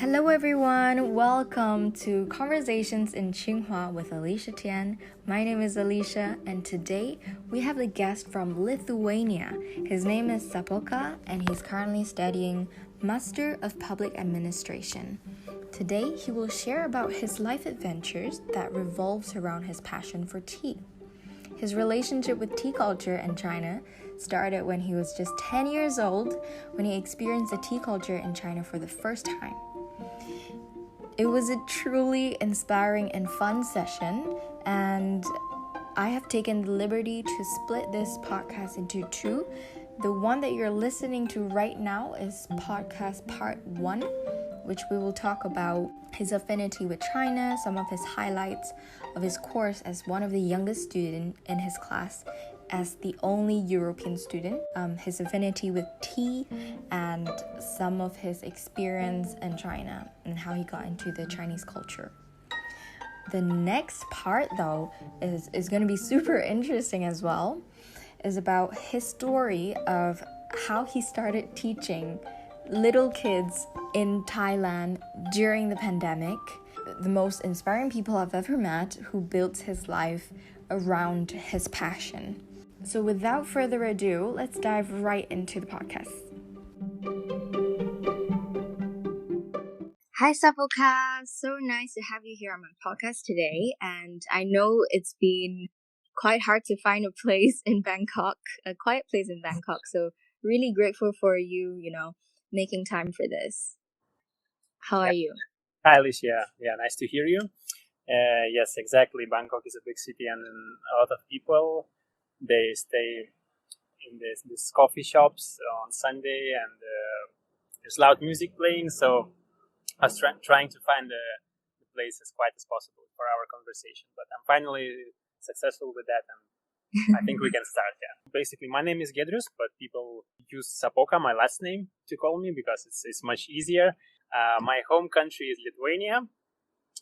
Hello everyone, welcome to Conversations in Tsinghua with Alicia Tian. My name is Alicia and today we have a guest from Lithuania. His name is Sapoka and he's currently studying Master of Public Administration. Today he will share about his life adventures that revolves around his passion for tea. His relationship with tea culture in China started when he was just 10 years old when he experienced the tea culture in China for the first time. It was a truly inspiring and fun session, and I have taken the liberty to split this podcast into two. The one that you're listening to right now is podcast part 1, which we will talk about his affinity with China, some of his highlights of his course as one of the youngest students in his class, as the only European student, his affinity with tea, and some of his experience in China and how he got into the Chinese culture. The next part, though, is going to be super interesting as well, is about his story of how he started teaching little kids in Thailand during the pandemic. The most inspiring people I've ever met who built his life around his passion. So without further ado, let's dive right into the podcast. Hi, Sapoka. So nice to have you here on my podcast today. And I know it's been quite hard to find a place in Bangkok, a quiet place in Bangkok. So really grateful for you, making time for this. How are you? Hi, Alicia. Yeah, nice to hear you. Yes, exactly. Bangkok is a big city, and a lot of people, they stay in this coffee shops on Sunday, and there's loud music playing. So I was trying to find the place as quiet as possible for our conversation. But I'm finally successful with that, and I think we can start. Yeah. Basically, my name is Giedrius, but people use Sapoka, my last name, to call me because it's much easier. My home country is Lithuania,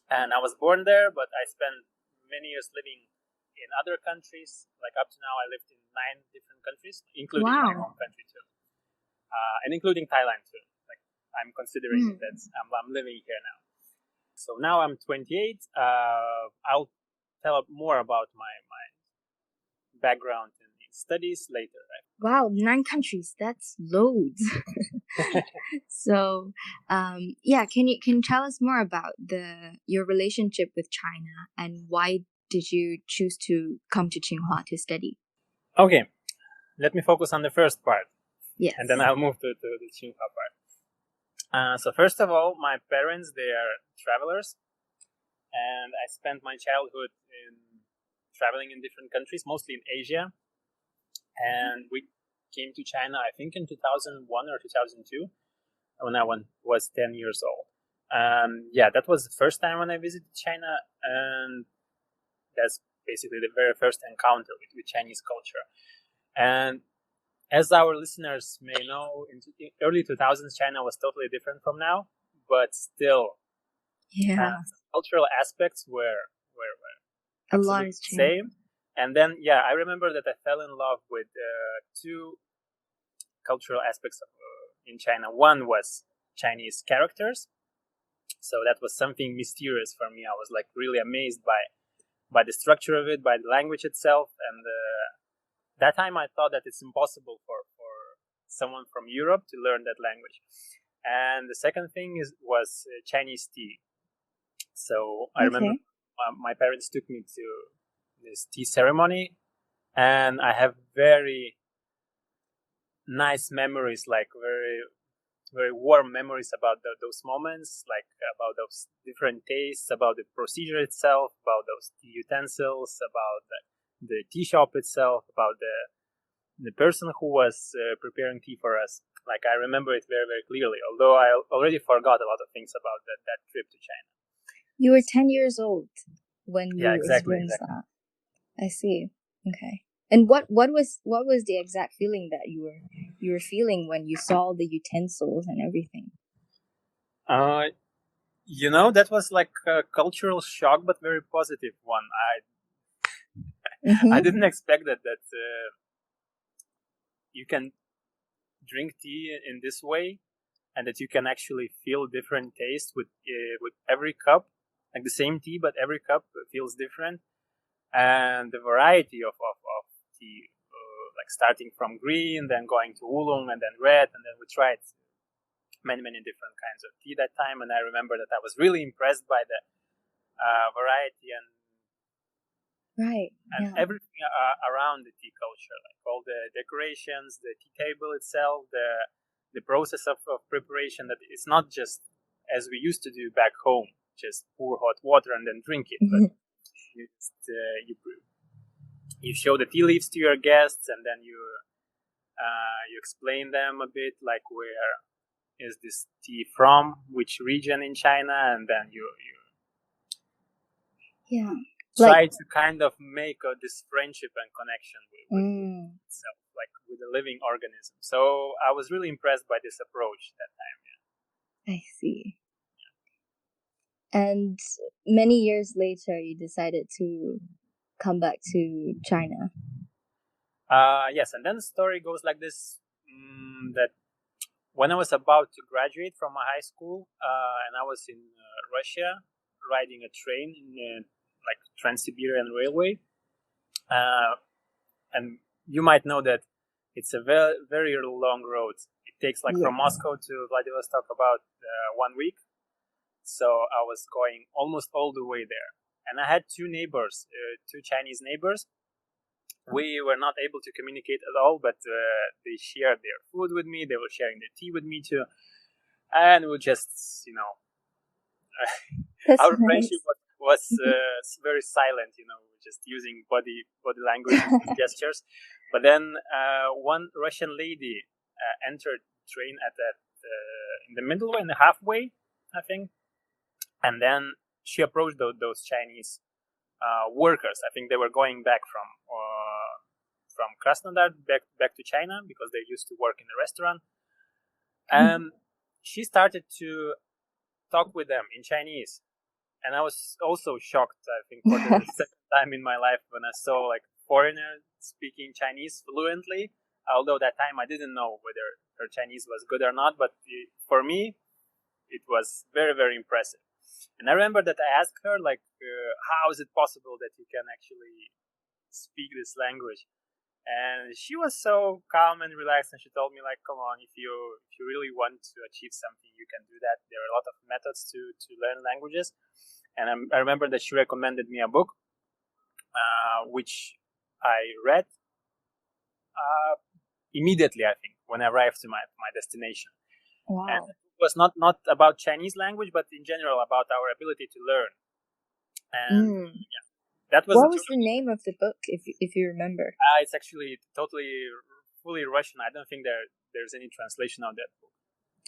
and I was born there, but I spent many years living in other countries. Like up to now, I lived in 9 different countries, including my home country too, and including Thailand too. Like I'm considering that I'm living here now. So now I'm 28. I'll tell more about my background in studies later. Right? Wow, 9 countries. That's loads. So, can you tell us more about your relationship with China and why did you choose to come to Tsinghua to study? Okay, let me focus on the first part. Yes. And then I'll move to the Tsinghua part. So first of all, my parents, they are travelers, and I spent my childhood in traveling in different countries, mostly in Asia. And we came to China, I think, in 2001 or 2002, when I was 10 years old. That was the first time when I visited China, and that's basically the very first encounter with Chinese culture. And as our listeners may know, in early 2000s, China was totally different from now, but still, cultural aspects were absolutely the same. And then, I remember that I fell in love with 2 cultural aspects in China. One was Chinese characters. So that was something mysterious for me. I was like really amazed by the structure of it, by the language itself. And that time I thought that it's impossible for someone from Europe to learn that language. And the second thing was Chinese tea. So I remember my parents took me to this tea ceremony, and I have very nice memories, like very, very warm memories about those moments, like about those different tastes, about the procedure itself, about those tea utensils, about the tea shop itself, about the person who was preparing tea for us. Like I remember it very, very clearly, although I already forgot a lot of things about that trip to China. You were 10 years old when you experienced exactly. that. I see. Okay. And what was the exact feeling that you were feeling when you saw the utensils and everything? That was like a cultural shock, but very positive one. I didn't expect that you can drink tea in this way, and that you can actually feel different taste with every cup, like the same tea, but every cup feels different, and the variety of tea, like starting from green, then going to oolong, and then red, and then we tried many different kinds of tea that time. And I remember that I was really impressed by the variety and everything around the tea culture, like all the decorations, the tea table itself, the process of preparation, that it's not just as we used to do back home, just pour hot water and then drink it, but you show the tea leaves to your guests, and then you explain them a bit, like where is this tea from, which region in China, and then you try to kind of make this friendship and connection with itself, like with a living organism. So I was really impressed by this approach that time. Yeah. I see. And many years later, you decided to come back to China. Yes, and then the story goes like this, that when I was about to graduate from my high school, and I was in Russia riding a train in like Trans-Siberian Railway, and you might know that it's a very long road. It takes from Moscow to Vladivostok about 1 week. So I was going almost all the way there, and I had two neighbors, two Chinese neighbors. We were not able to communicate at all, but they shared their food with me. They were sharing their tea with me too, and we just, our friendship was very silent. Just using body language and gestures. But then one Russian lady entered the train at that in the middle way, in the halfway, I think, and then she approached those Chinese workers. I think they were going back from Krasnodar back to China, because they used to work in the restaurant. And she started to talk with them in Chinese, and I was also shocked, I think, for the second time in my life when I saw like foreigner speaking Chinese fluently. Although that time I didn't know whether her Chinese was good or not, but for me it was very impressive. And I remember that I asked her, like, how is it possible that you can actually speak this language? And she was so calm and relaxed, and she told me, like, come on, if you really want to achieve something, you can do that. There are a lot of methods to learn languages. And I remember that she recommended me a book, which I read immediately, I think, when I arrived to my destination. Wow. And it was not about Chinese language, but in general about our ability to learn. And that was. What was the name of the book, if you remember? It's actually fully Russian. I don't think there's any translation of that book.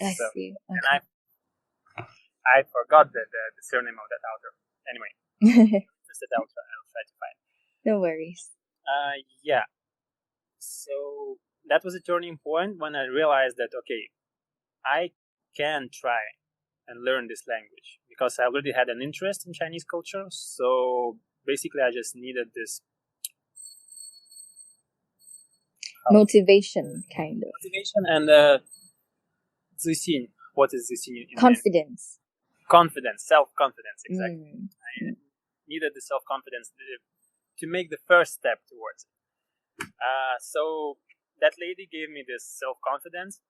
I see. Okay. And I forgot the surname of that author. Anyway, I'll try to find. No worries. Yeah. So that was a turning point when I realized that, okay, I can try and learn this language, because I already had an interest in Chinese culture. So basically, I just needed this motivation, kind of. Motivation and zixin. What is zixin? Confidence. Confidence, self-confidence, exactly. I needed the self-confidence to make the first step towards it. So that lady gave me this self-confidence.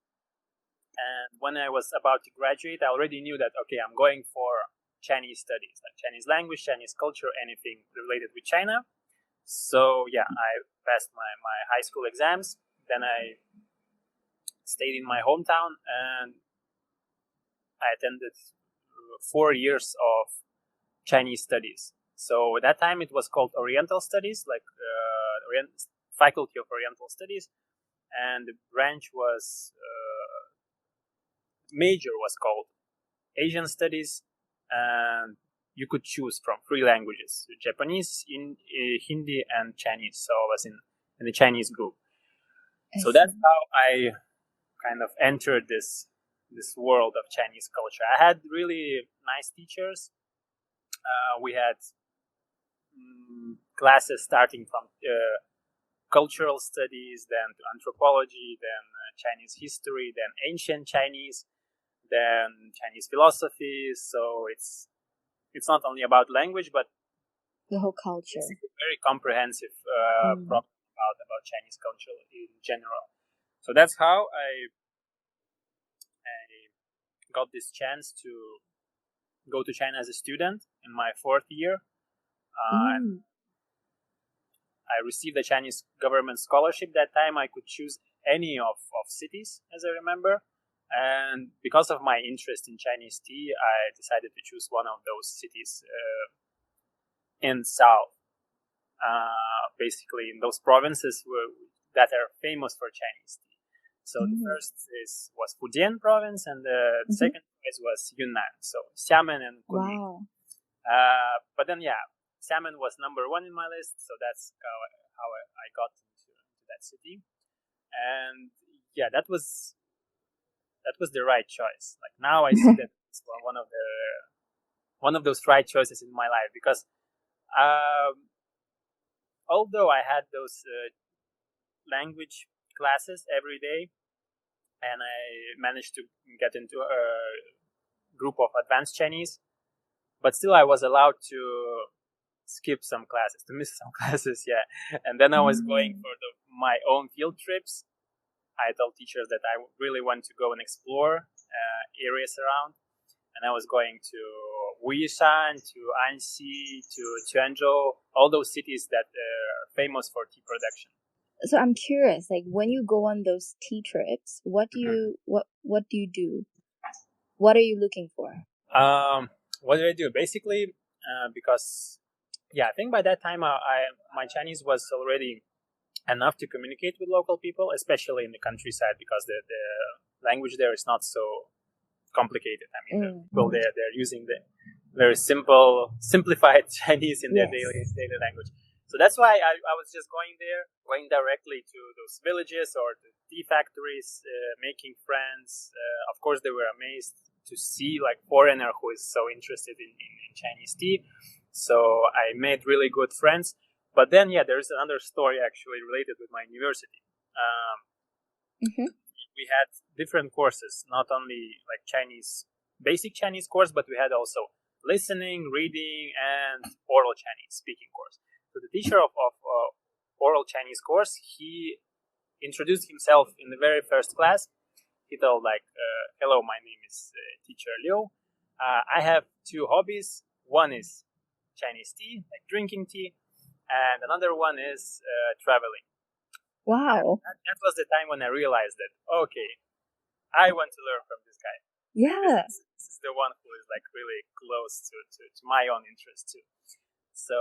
And when I was about to graduate, I already knew that, okay, I'm going for Chinese studies, like Chinese language, Chinese culture, anything related with China. So yeah, I passed my high school exams. Then I stayed in my hometown, and I attended 4 years of Chinese studies. So at that time it was called Oriental Studies, like Faculty of Oriental Studies, and the branch was major was called Asian Studies, and you could choose from 3 languages: Japanese, Hindi, and Chinese. So I was in the Chinese group. So that's how I kind of entered this world of Chinese culture. I had really nice teachers. We had classes starting from cultural studies, then to anthropology, then Chinese history, then ancient Chinese. then Chinese philosophy. So it's not only about language, but the whole culture. It's a very comprehensive problem about Chinese culture in general. So that's how I got this chance to go to China as a student in my 4th year. And I received a Chinese government scholarship that time. I could choose any of cities, as I remember. And because of my interest in Chinese tea, I decided to choose one of those cities in South. Basically, in those provinces that are famous for Chinese tea. So the first was Fujian province, and the second place was Yunnan. So Xiamen and Kunming. Wow. But then, Xiamen was number 1 in my list, so that's how I got into that city. And that was the right choice. Like now, I see that it's one of those right choices in my life, because although I had those language classes every day, and I managed to get into a group of advanced Chinese, but still I was allowed to skip some classes, to miss some classes, And then I was going for my own field trips. I told teachers that I really want to go and explore areas around, and I was going to Wuyishan, to Anxi, to Quanzhou, all those cities that are famous for tea production. So I'm curious, like when you go on those tea trips, what do you what do you do? What are you looking for? What did I do? Basically, because I think by that time my Chinese was already enough to communicate with local people, especially in the countryside, because the language there is not so complicated. I mean, the people there, they're using the very simplified Chinese in their daily language. So that's why I was just going directly to those villages or the tea factories, making friends. Of course, they were amazed to see like foreigner who is so interested in Chinese tea. So I made really good friends. But then, there's another story actually related with my university. We had different courses, not only like basic Chinese course, but we had also listening, reading, and oral Chinese speaking course. So the teacher of oral Chinese course, he introduced himself in the very first class. He told hello, my name is teacher Liu. I have 2 hobbies. One is Chinese tea, like drinking tea, and another one is traveling. Wow. That was the time when I realized that, okay, I want to learn from this guy. Yeah. This is the one who is like really close to my own interest too. So,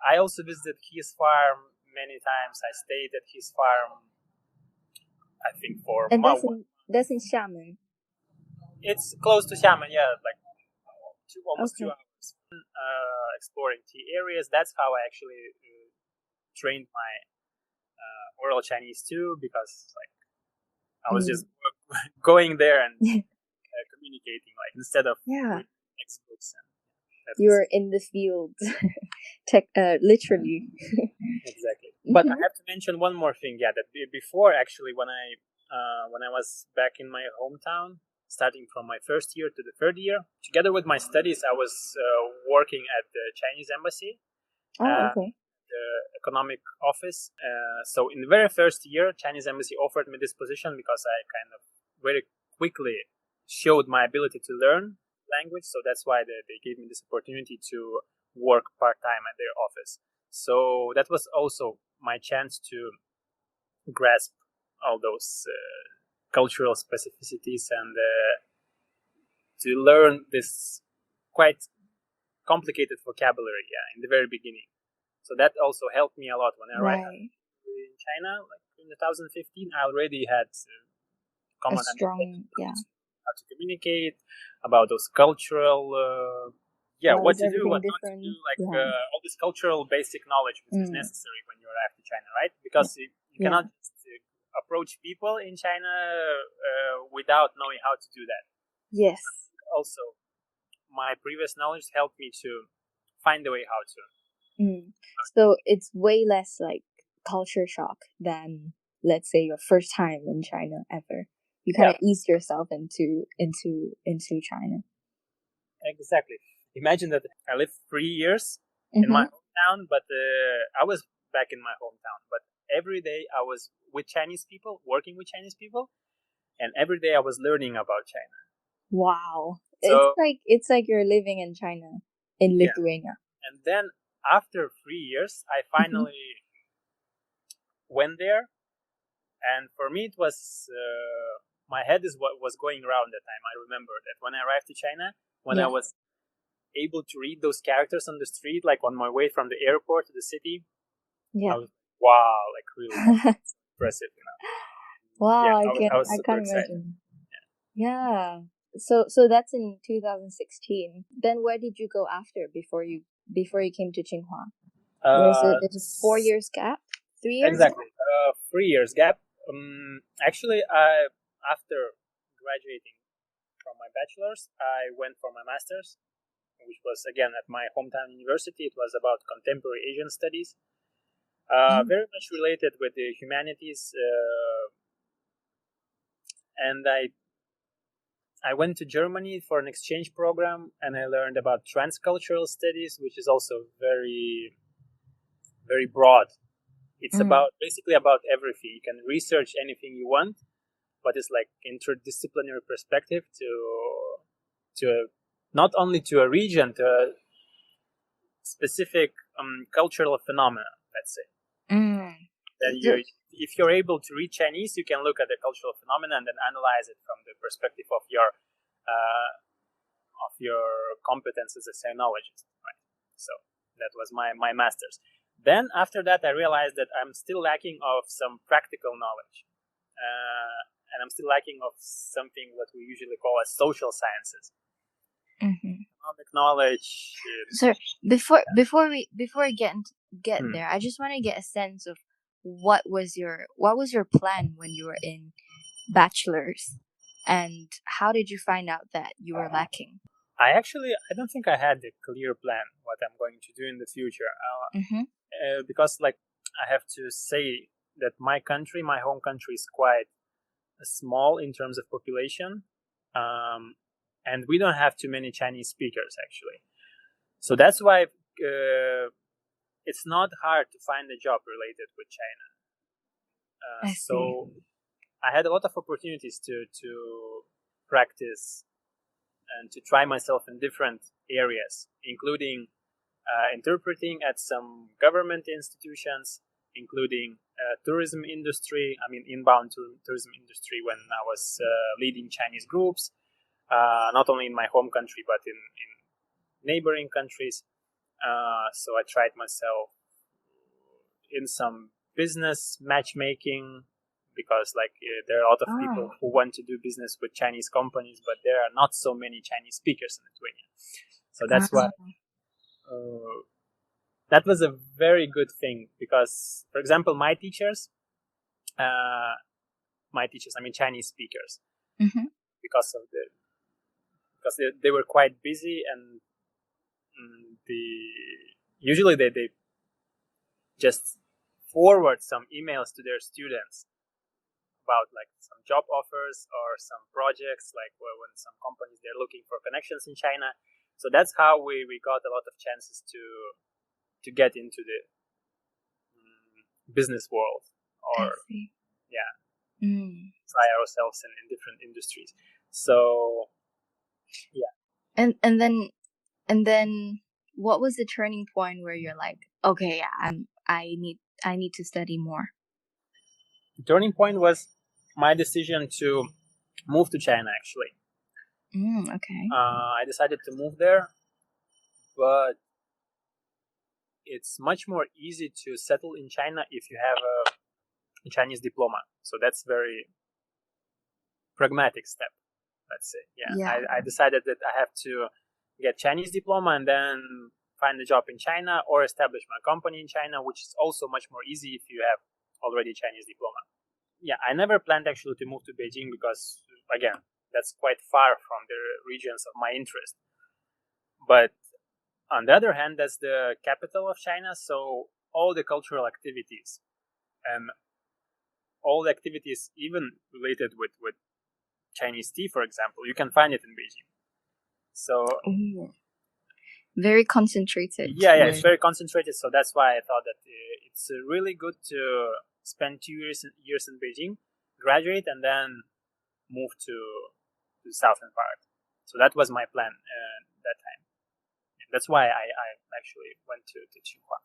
I also visited his farm many times. I stayed at his farm, I think, for and that's in Xiamen. It's close to Xiamen, like almost 2 hours. Exploring tea areas. That's how I actually trained my oral Chinese too, because like I was just going there and communicating, like instead of textbooks. You're in the field, literally. Exactly. But I have to mention one more thing. That before, actually, when I was back in my hometown, starting from my 1st year to the 3rd year, together with my studies, I was working at the Chinese embassy. Okay. The economic office. So in the very first year, Chinese embassy offered me this position because I kind of very quickly showed my ability to learn language. So that's why they gave me this opportunity to work part-time at their office. So that was also my chance to grasp all those cultural specificities and to learn this quite complicated vocabulary in the very beginning. So that also helped me a lot when I arrived in China, like in 2015. I already had common understanding how to communicate, about those cultural, what to do, what not to do, like all this cultural basic knowledge which is necessary when you arrive to China, right? Because you cannot just approach people in China without knowing how to do that. Yes. Also, my previous knowledge helped me to find a way how to. So it's way less like culture shock than, let's say, your first time in China ever. you kind of ease yourself into China. Exactly. Imagine that I lived 3 years in my hometown, but I was back in my hometown. But every day I was with Chinese people, working with Chinese people, and every day I was learning about China. Wow. So, it's like you're living in China, in Lithuania. And then after 3 years, I finally went there. And for me, it was, my head is what was going around that time. I remember that when I arrived to China, when I was able to read those characters on the street, like on my way from the airport to the city, I was, wow, like really impressive, you know. Wow, I was I super can't excited. imagine. Yeah. So that's in 2016. Then where did you go after before you came to Tsinghua? Was it a 4 years gap? 3 years? Exactly. 3 years gap. Actually, after graduating from my bachelor's, I went for my master's, which was again at my hometown university. It was about contemporary Asian studies, very much related with the humanities. And I went to Germany for an exchange program, and I learned about transcultural studies, which is also very, very broad. It's about basically about everything. You can research anything you want, but it's like interdisciplinary perspective to not only to a region, to a specific cultural phenomena, let's say. Then if you're able to read Chinese, you can look at the cultural phenomena and then analyze it from the perspective of your competence as a sinologist, right? So that was my master's. Then after that, I realized that I'm still lacking of some practical knowledge, and I'm still lacking of something what we usually call as social sciences. Economic knowledge. So before we get there, I just want to get a sense of what was your plan when you were in bachelor's, and how did you find out that you were lacking? I don't think I had a clear plan what I'm going to do in the future. Because like I have to say that my home country is quite small in terms of population. And we don't have too many Chinese speakers actually. So that's why it's not hard to find a job related with China. So I had a lot of opportunities to practice and to try myself in different areas, including interpreting at some government institutions, including tourism industry. I mean, inbound tourism industry when I was leading Chinese groups, not only in my home country, but in neighboring countries. So I tried myself in some business matchmaking, because like there are a lot of people who want to do business with Chinese companies, but there are not so many Chinese speakers in Lithuania. So that's why that was a very good thing, because, for example, my teachers, I mean Chinese speakers, because they were quite busy, and usually they just forward some emails to their students about like some job offers or some projects, like when some companies they're looking for connections in China. So that's how we got a lot of chances to get into the business world, or try ourselves in different industries. So and then what was the turning point where you're like, okay, I need to study more? The turning point was my decision to move to China, actually. Okay. I decided to move there, but it's much more easy to settle in China if you have a Chinese diploma. So that's very pragmatic step, let's say. I decided that I have to get Chinese diploma and then find a job in China or establish my company in China, which is also much more easy if you have already Chinese diploma. I never planned actually to move to Beijing because, again, that's quite far from the regions of my interest. But on the other hand, that's the capital of China, so all the cultural activities and all the activities even related with Chinese tea, for example, you can find it in Beijing. So very concentrated. Yeah, it's very concentrated. So that's why I thought that it's really good to spend 2 years in Beijing, graduate, and then move to the southern part. So that was my plan that time. And that's why I actually went to Tsinghua.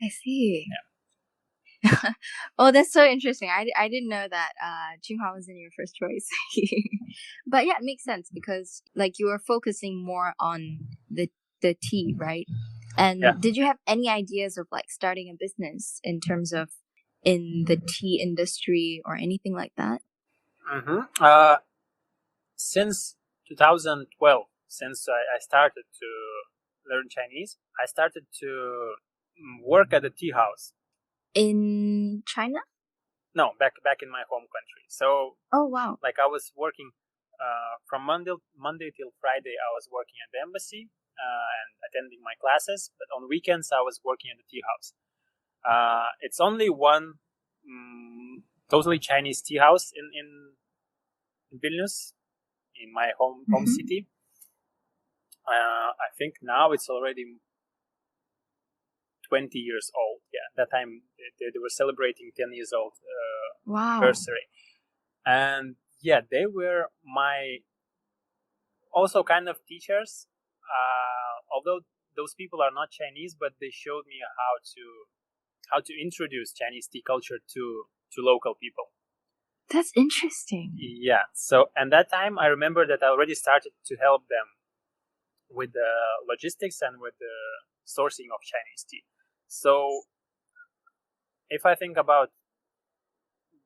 I see. Yeah. Oh, that's so interesting. I didn't know that Tsinghua wasn't your first choice. But yeah, it makes sense because like you were focusing more on the tea, right? And did you have any ideas of like starting a business in terms of in the tea industry or anything like that? Since 2012, since I started to learn Chinese, I started to work at a tea house. In China? No, back in my home country. So, oh wow, like I was working from Monday till Friday. I was working at the embassy and attending my classes. But on weekends, I was working at the tea house. It's only one totally Chinese tea house in Vilnius, in my home city. I think now it's already 20 years old. Yeah, that time they were celebrating 10 years old anniversary. And yeah, they were my also kind of teachers. Although those people are not Chinese, but they showed me how to introduce Chinese tea culture to local people. That's interesting. Yeah. So, and that time I remember that I already started to help them with the logistics and with the sourcing of Chinese tea. So, if I think about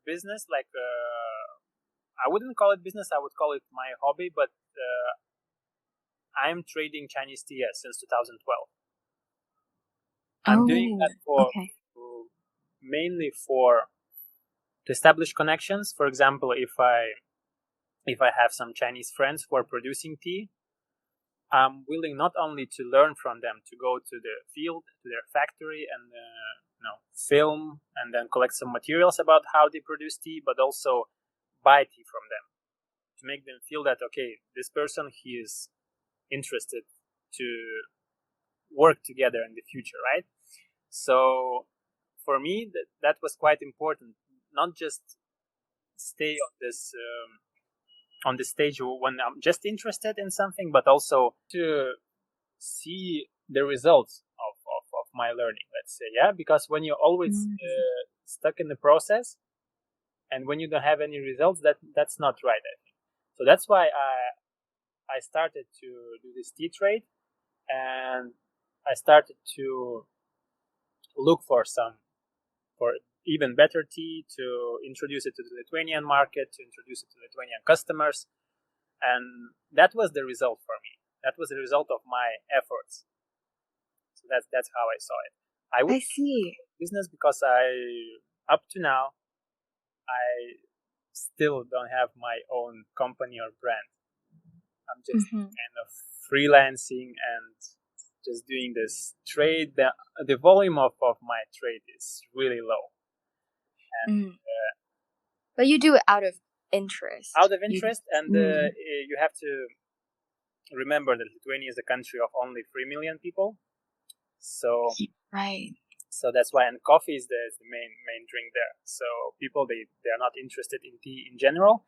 business, like I wouldn't call it business, I would call it my hobby, but I'm trading Chinese tea since 2012. I'm doing that mainly to establish connections. For example, if I have some Chinese friends who are producing tea, I'm willing not only to learn from them, to go to the field, to their factory, and film and then collect some materials about how they produce tea, but also buy tea from them to make them feel that, okay, this person, he is interested to work together in the future, right? So for me, that was quite important. Not just stay on this stage when I'm just interested in something, but also to see the results of my learning, let's say, yeah? Because when you're always stuck in the process and when you don't have any results, that's not right, I think. So that's why I started to do this tea trade, and I started to look for even better tea, to introduce it to the Lithuanian market, to introduce it to Lithuanian customers. And that was the result for me. That was the result of my efforts. So that's how I saw it. I see business because up to now, I still don't have my own company or brand. I'm just kind of freelancing and just doing this trade. The volume of my trade is really low. And, but you do it out of interest. Out of interest, and you have to remember that Lithuania is a country of only 3 million people. So So that's why, and coffee is the main drink there. So people they are not interested in tea in general,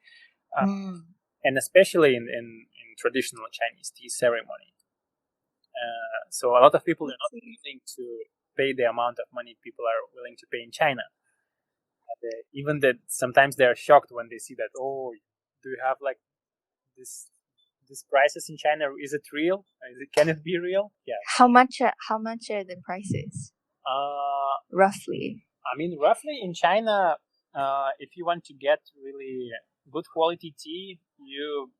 and especially in traditional Chinese tea ceremony. So a lot of people are not willing to pay the amount of money people are willing to pay in China. Even that sometimes they are shocked when they see that, oh, do you have like this prices in China? Is it real? Can it be real? Yeah. How much are the prices? Roughly. I mean, roughly in China, if you want to get really good quality tea, you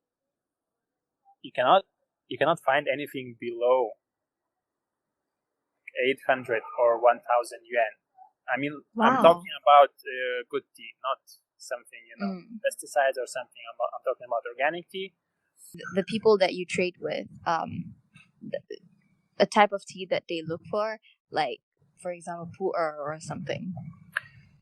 cannot find anything below 800 or 1,000 yuan. I mean, I'm talking about good tea, not something, pesticides or something. I'm talking about organic tea. The people that you trade with, a type of tea that they look for, like, for example, pu'er or something.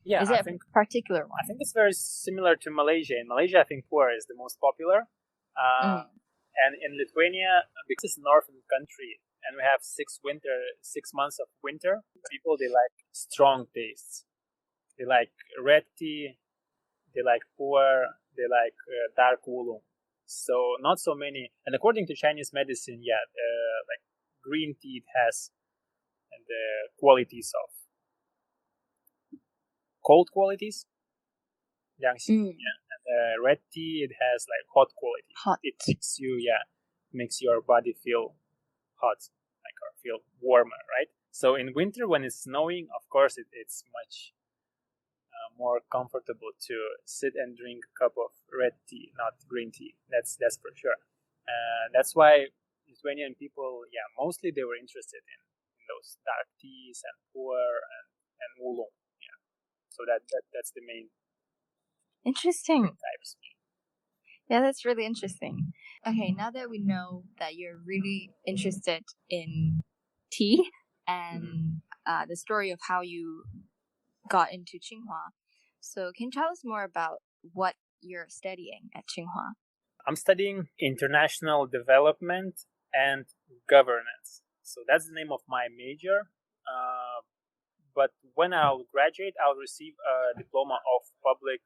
Yeah, Is it a particular one? I think it's very similar to Malaysia. In Malaysia, I think puer is the most popular. And in Lithuania, because it's a northern country and we have 6 months of winter, people, they like strong tastes. They like red tea, they like puer, they like dark oolong. So not so many. And according to Chinese medicine, like green tea, it has the qualities of cold qualities. Yeah. And red tea, it has like hot quality. It makes your body feel hot, like, or feel warmer, right? So in winter, when it's snowing, of course, it's much more comfortable to sit and drink a cup of red tea, not green tea. That's for sure. That's why Lithuanian people, mostly they were interested in those dark teas and puer and oolong. Yeah, so that's the main. Interesting. Types. Yeah, that's really interesting. Okay, now that we know that you're really interested in tea and the story of how you got into Tsinghua, so can you tell us more about what you're studying at Tsinghua? I'm studying international development and governance. So that's the name of my major. But when I'll graduate, I'll receive a diploma of public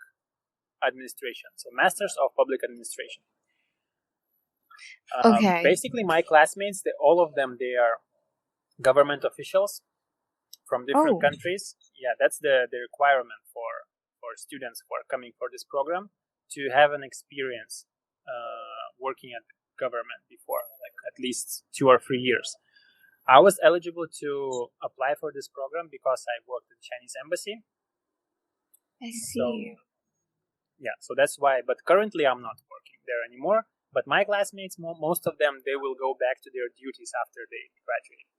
administration. So Masters of Public Administration. Okay. Basically, my classmates, all of them, they are government officials from different countries. Yeah, that's the requirement for students who are coming for this program, to have an experience working at the government before, like at least 2 or 3 years. I was eligible to apply for this program because I worked at the Chinese embassy. I see. So that's why. But currently, I'm not working there anymore. But my classmates, most of them, they will go back to their duties after they graduate.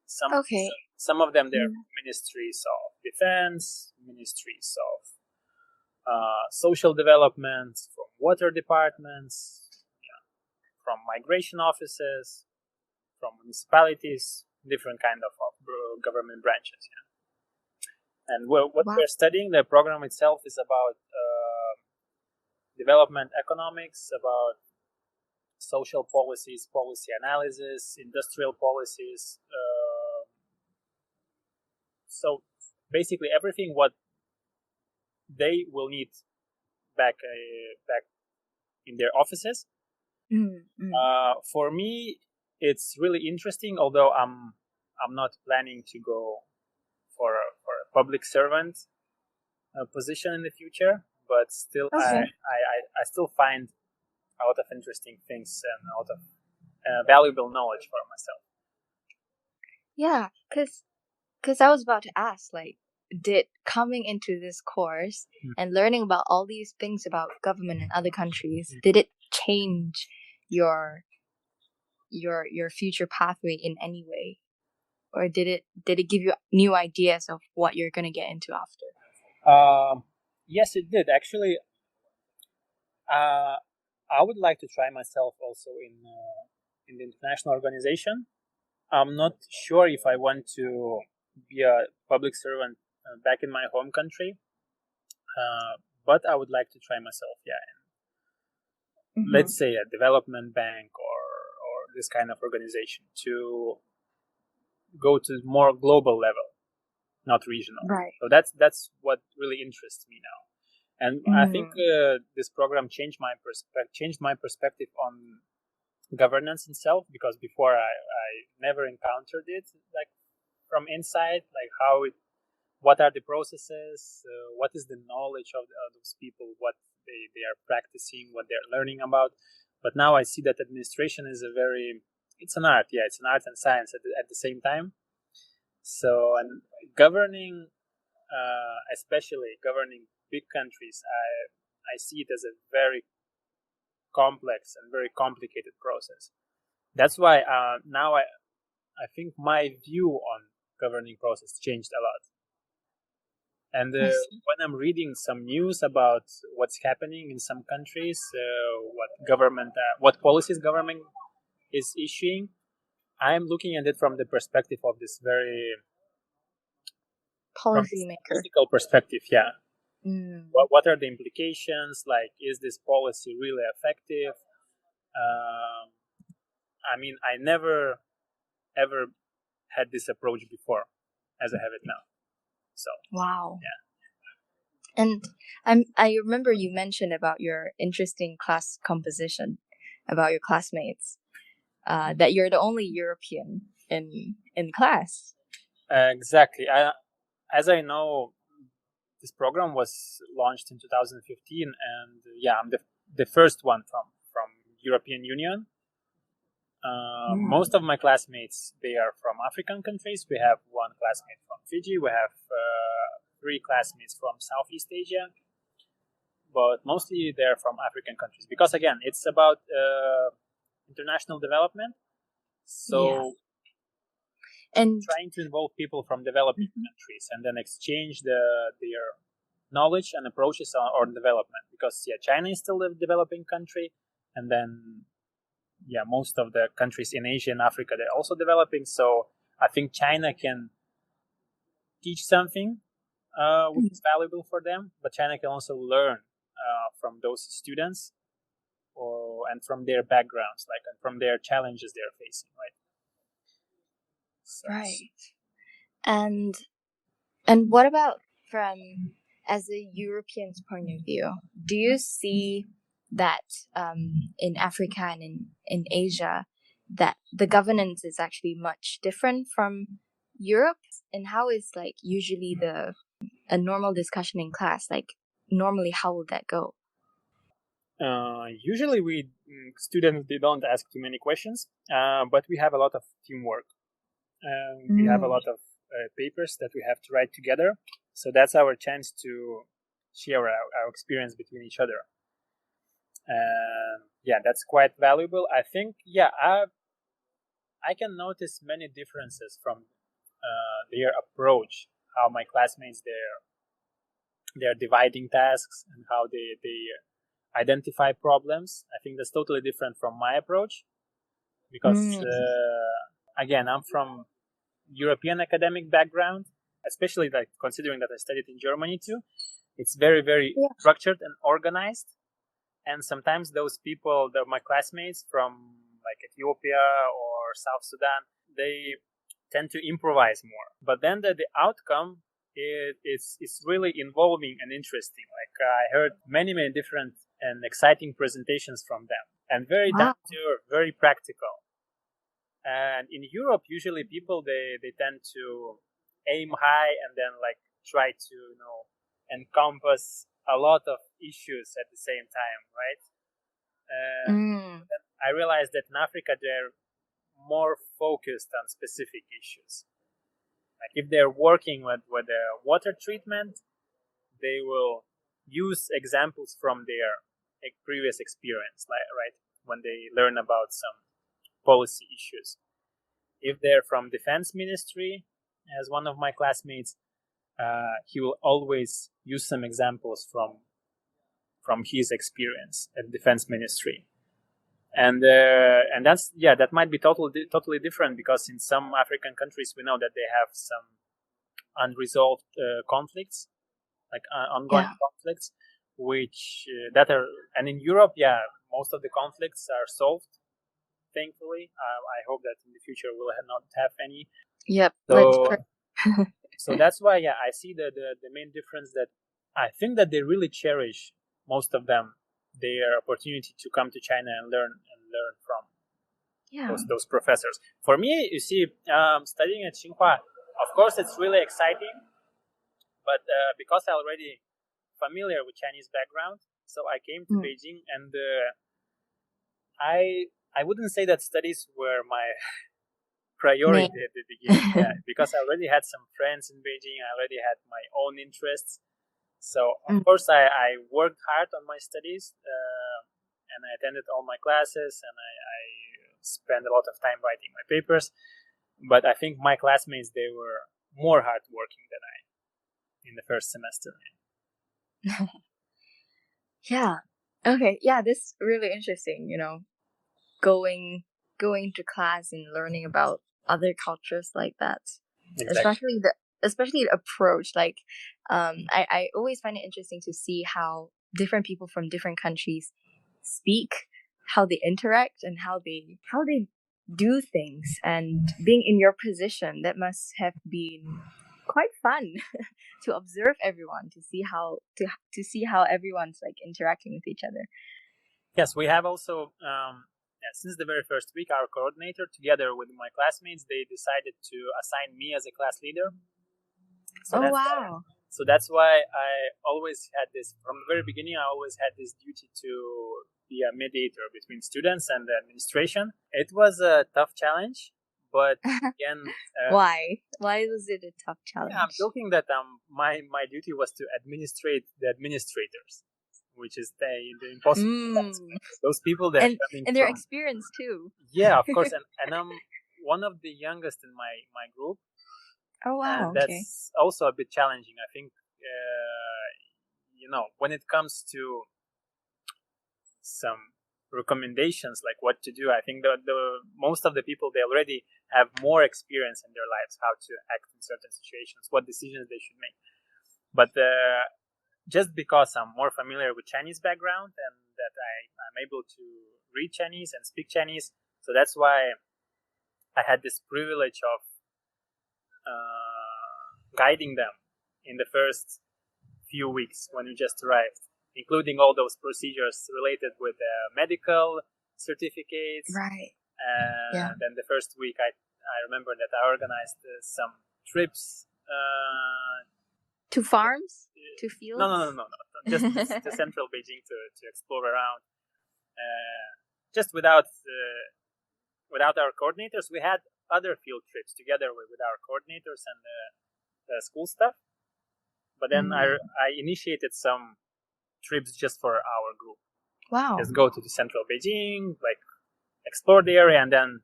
Some of them, they're ministries of defense, ministries of social development, from water departments, from migration offices, from municipalities, different kind of government branches. And what we're studying, the program itself is about development economics, about social policies, policy analysis, industrial policies. So basically everything what they will need back in their offices. For me, it's really interesting. Although I'm not planning to go for a public servant position in the future, but still, I still find a lot of interesting things and a lot of valuable knowledge for myself. Yeah, because I was about to ask, like, did coming into this course and learning about all these things about government in other countries, did it change your future pathway in any way, or did it give you new ideas of what you're gonna get into after? Yes, it did actually. I would like to try myself also in the international organization. I'm not sure if I want to be a public servant back in my home country, but I would like to try myself. Let's say a development bank or this kind of organization, to go to more global level, not regional. Right. So that's what really interests me now. And I think this program changed my perspective on governance itself, because before I never encountered it like from inside, like what are the processes, what is the knowledge of those people, what they are practicing, what they're learning about. But now I see that administration is it's an art. It's an art and science at the same time. So, and governing, especially governing big countries, I see it as a very complex and very complicated process. That's why now I think my view on governing process changed a lot. And when I'm reading some news about what's happening in some countries, what policies government is issuing, I'm looking at it from the perspective of this very policymaker. Political perspective, yeah. Mm. What are the implications? Like, is this policy really effective? I mean, I never ever had this approach before, as I have it now. So Wow. yeah. And I remember you mentioned about your interesting class composition, about your classmates, that you're the only European in class. Exactly. As I know, this program was launched in 2015, and yeah, I'm the first one from European Union. Most of my classmates, they are from African countries. We have one classmate from Fiji. We have 3 classmates from Southeast Asia, but mostly they're from African countries. Because again, it's about international development. So, and trying to involve people from developing countries and then exchange their knowledge and approaches on development. Because yeah, China is still a developing country, and then yeah, most of the countries in Asia and Africa, they're also developing. So I think China can teach something which is valuable for them, but China can also learn from those students and from their backgrounds, like, and from their challenges they're facing, right? So, right. And what about from as a European's point of view? Do you see that in Africa and in Asia that the governance is actually much different from Europe? And how is like usually a normal discussion in class? Like normally, how would that go? Usually students, they don't ask too many questions, but we have a lot of teamwork. We have a lot of papers that we have to write together. So that's our chance to share our experience between each other. Yeah, that's quite valuable. I think, yeah, I can notice many differences from their approach, how my classmates, they're dividing tasks and how they identify problems. I think that's totally different from my approach because, again, I'm from European academic background, especially like considering that I studied in Germany too. It's very, very structured and organized. And sometimes those people, my classmates from like Ethiopia or South Sudan, they tend to improvise more. But then the outcome is really involving and interesting. Like I heard many different and exciting presentations from them, and very down to earth, very practical. And in Europe, usually people they tend to aim high and then like try to encompass a lot of issues at the same time, right? I realized that in Africa they're more focused on specific issues. Like if they're working with water treatment, they will use examples from their previous experience, right? When they learn about some policy issues. If they're from defense ministry, as one of my classmates, he will always use some examples from his experience at defense ministry. And that might be totally different, because in some African countries we know that they have some unresolved conflicts, like ongoing conflicts, which and in Europe, most of the conflicts are solved, thankfully. I hope that in the future we'll not have any. Yep. So that's why, I see the main difference, that I think that they really cherish, most of them, their opportunity to come to China and learn from those professors. For me, you see, studying at Tsinghua, of course, it's really exciting, but because I'm already familiar with Chinese background, so I came to Beijing, and I wouldn't say that studies were my priority at the beginning, because I already had some friends in Beijing. I already had my own interests. So, of course, I worked hard on my studies, and I attended all my classes, and I spent a lot of time writing my papers. But I think my classmates, they were more hardworking than I in the first semester. Yeah. Okay. Yeah, this is really interesting, going to class and learning about other cultures like that. Exactly. especially the approach. Like, I always find it interesting to see how different people from different countries speak, how they interact, and how they do things. And being in your position, that must have been quite fun to observe everyone, to see how to see how everyone's like interacting with each other. Yes, we have also since the very first week, our coordinator, together with my classmates, they decided to assign me as a class leader. So that's why I always had this, from the very beginning, I always had this duty to be a mediator between students and the administration. It was a tough challenge, but again... Why was it a tough challenge? Yeah, I'm joking that my duty was to administrate the administrators, which is the impossible task. Those people that and their experience too. Yeah, of course, and I'm one of the youngest in my group. Oh wow! And that's also a bit challenging. I think when it comes to some recommendations like what to do, I think the most of the people, they already have more experience in their lives, how to act in certain situations, what decisions they should make. But just because I'm more familiar with Chinese background and that I'm able to read Chinese and speak Chinese, so that's why I had this privilege of guiding them in the first few weeks when we just arrived, including all those procedures related with medical certificates. Right. And then the first week, I remember that I organized some trips. To farms? To fields? No. Just to central Beijing to explore around. Just without our coordinators, we had other field trips together with our coordinators and the school staff. But then I initiated some trips just for our group. Wow. Just go to the central Beijing, like explore the area and then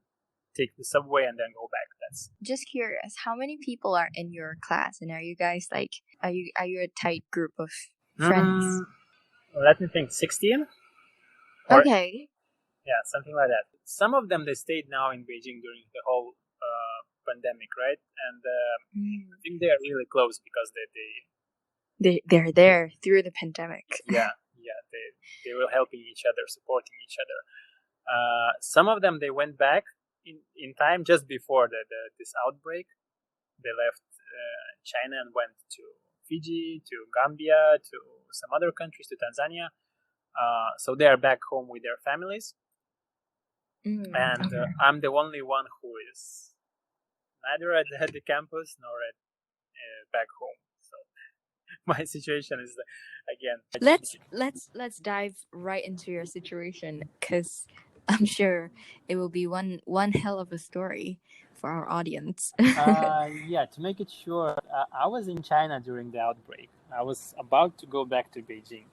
take the subway and then go back. That's just curious, how many people are in your class, and are you guys like are you a tight group of friends? Let me think, 16? Okay. Yeah, something like that. Some of them, they stayed now in Beijing during the whole pandemic, right? And I think they are really close because they're there through the pandemic. Yeah, they were helping each other, supporting each other. Some of them, they went back in time just before this outbreak. They left China and went to Fiji, to Gambia, to some other countries, to Tanzania. So they are back home with their families. I'm the only one who is neither at the campus nor at back home. So my situation is again. Let's dive right into your situation, because I'm sure it will be one hell of a story for our audience. Yeah, to make it short, I was in China during the outbreak. I was about to go back to Beijing.